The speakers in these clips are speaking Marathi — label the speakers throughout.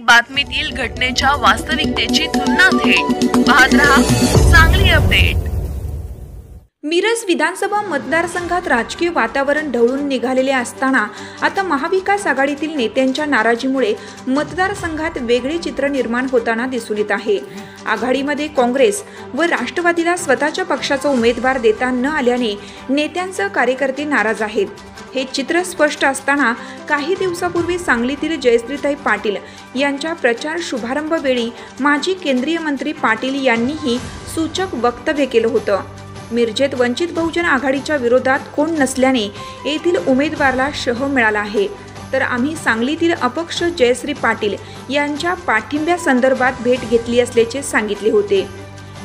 Speaker 1: बातमीतील घटनेच्या वास्तविकतेची तुलना थेट पाहत रहा सांगली अपडेट।
Speaker 2: मिरज विधानसभा मतदारसंघात राजकीय वातावरण ढवळून निघालेले असताना आता महाविकास आघाडीतील नेत्यांच्या नाराजीमुळे मतदारसंघात वेगळे चित्र निर्माण होताना दिसून येत आहे। आघाडीमध्ये काँग्रेस व राष्ट्रवादीला स्वतःच्या पक्षाचा उमेदवार देता न आल्याने नेत्यांचे कार्यकर्ते नाराज आहेत। हे चित्र स्पष्ट असताना काही दिवसापूर्वी सांगलीतील जयश्रीताई पाटील यांच्या प्रचार शुभारंभ वेळी माजी केंद्रीय मंत्री पाटील यांनीही सूचक वक्तव्य केलं होतं। मिरजेत वंचित बहुजन आघाडीच्या विरोधात कोण नसल्याने येथील उमेदवाराला शह मिळाला आहे, तर आम्ही सांगलीतील अपक्ष जयश्री पाटील यांच्या पाठिंब्यासंदर्भात भेट घेतली असल्याचे सांगितले होते।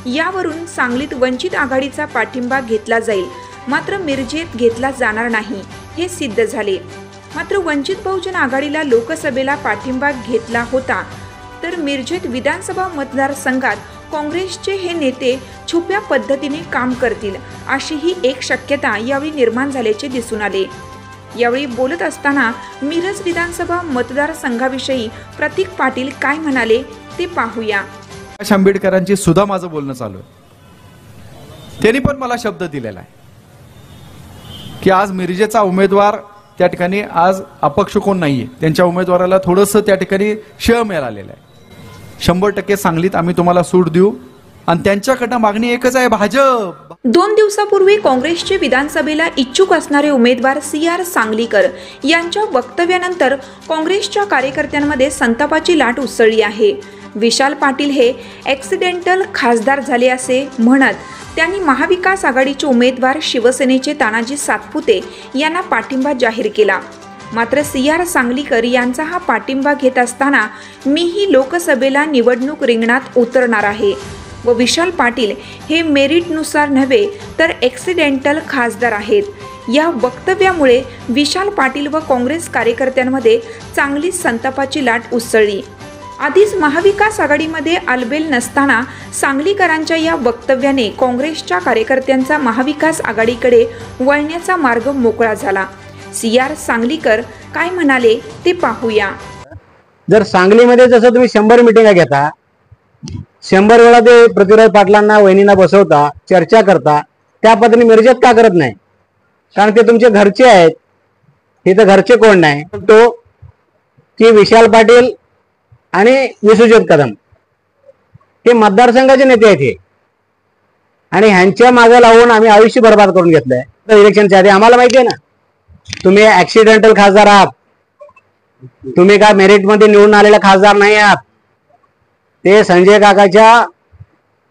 Speaker 2: यावरून सांगलीत वंचित आघाडीचा पाठिंबा घेतला जाईल, मात्र मिरजेत घेतला जाणार नाही हे सिद्ध झाले। मात्र वंचित बहुजन आघाडीला लोकसभेला पाठिंबा घेतला होता, तर मिरजेत विधानसभा मतदारसंघात काँग्रेसचे हे नेते छुप्या पद्धतीने काम करतील अशीही एक शक्यता यावेळी निर्माण झाल्याचे दिसून आले। यावेळी बोलत असताना मिरज विधानसभा मतदारसंघाविषयी प्रतीक पाटील काय म्हणाले ते पाहूया।
Speaker 3: आंबेडकरांची सुद्धा माझं बोलणं चालू आहे। त्यांनी पण मला शब्द दिलेला आहे की आज मिरजेचा उमेदवार त्या ठिकाणी आज अपक्ष कोण नाहीये, त्यांच्या उमेदवाराला थोडंसं त्या ठिकाणी शह मिळालेलं आहे। 100% सांगलीत आम्ही तुम्हाला सूट देऊ आणि त्यांच्याकडनं मागणी एकच आहे, भाजप।
Speaker 2: 2 दिवसापूर्वी काँग्रेसचे विधानसभेला इच्छुक असणारे उमेदवार CR सांगलीकर यांच्या वक्तव्यानंतर काँग्रेसच्या कार्यकर्त्यांमध्ये संतापाची लाट उसळली आहे। विशाल पाटील हे ॲक्सिडेंटल खासदार झाले असे म्हणत त्यांनी महाविकास आघाडीचे उमेदवार शिवसेनेचे तानाजी सातपुते यांना पाठिंबा जाहीर केला। मात्र CR सांगलीकर यांचा हा पाठिंबा घेत असताना मीही लोकसभेला निवडणूक रिंगणात उतरणार आहे व विशाल पाटील हे मेरिटनुसार नव्हे तर ॲक्सिडेंटल खासदार आहेत। या वक्तव्यामुळे विशाल पाटील व काँग्रेस कार्यकर्त्यांमध्ये चांगली संतापाची लाट उसळली। आधीच महाविकास आघाडीमध्ये आलबेल नसताना सांगलीकरांच्या या वक्तव्याने काँग्रेसच्या कार्यकर्त्यांचा महाविकास आघाडीकडे वळण्याचा मार्ग मोकळा झाला। CR सांगलीकर काय म्हणाले ते पाहूया।
Speaker 4: जर सांगलीमध्ये जसं तुम्ही 100 मिटिंगा घेता, 100 वेळा ते पृथ्वीराज पाटलांना वहिनींना बसवता, चर्चा करता, त्या पद्धतीने मिरजेत का करत नाही? कारण ते तुमचे घरचे आहेत, तिथे घरचे कोण नाही। तो की विशाल पाटील आणि विश्वजित कदम हे मतदारसंघाचे नेते आहेत आणि ह्यांच्या मागे लावून आम्ही आयुष्य बर्बाद करून घेतलंय। तर इलेक्शनच्या आधी आम्हाला माहिती आहे ना, तुम्ही ऍक्सिडेंटल खासदार आहात, तुम्ही का मेरिट मध्ये निवडून आलेला खासदार नाही आहात। ते संजय काकाच्या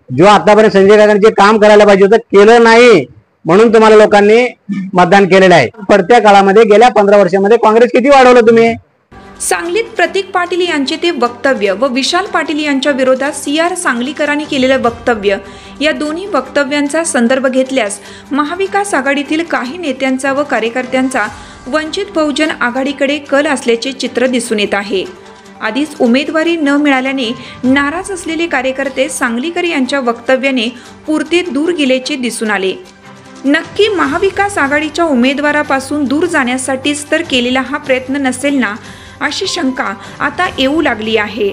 Speaker 4: जो आतापर्यंत संजय काकांनी जे काम करायला पाहिजे होतं केलं नाही, म्हणून तुम्हाला लोकांनी मतदान केलेलं आहे। पडत्या काळामध्ये गेल्या 15 वर्षामध्ये काँग्रेस किती वाढवलं तुम्ही?
Speaker 2: सांगलीत प्रतीक पाटील यांचे ते वक्तव्य व विशाल पाटील यांच्या विरोधात CR सांगलीकरांनी केलेलं वक्तव्य, या दोन्ही वक्तव्यांचा संदर्भ घेतल्यास महाविकास आघाडीतील काही नेत्यांचा व कार्यकर्त्यांचा वंचित बहुजन आघाडीकडे कल असल्याचे चित्र दिसून येत आहे। आधीच उमेदवारी न मिळाल्याने नाराज असलेले कार्यकर्ते सांगलीकर यांच्या वक्तव्याने पुरते दूर गेल्याचे दिसून आले। नक्की महाविकास आघाडीच्या उमेदवारापासून दूर जाण्यासाठीच तर केलेला हा प्रयत्न नसेल ना, अशी शंका आता येऊ लागली आहे।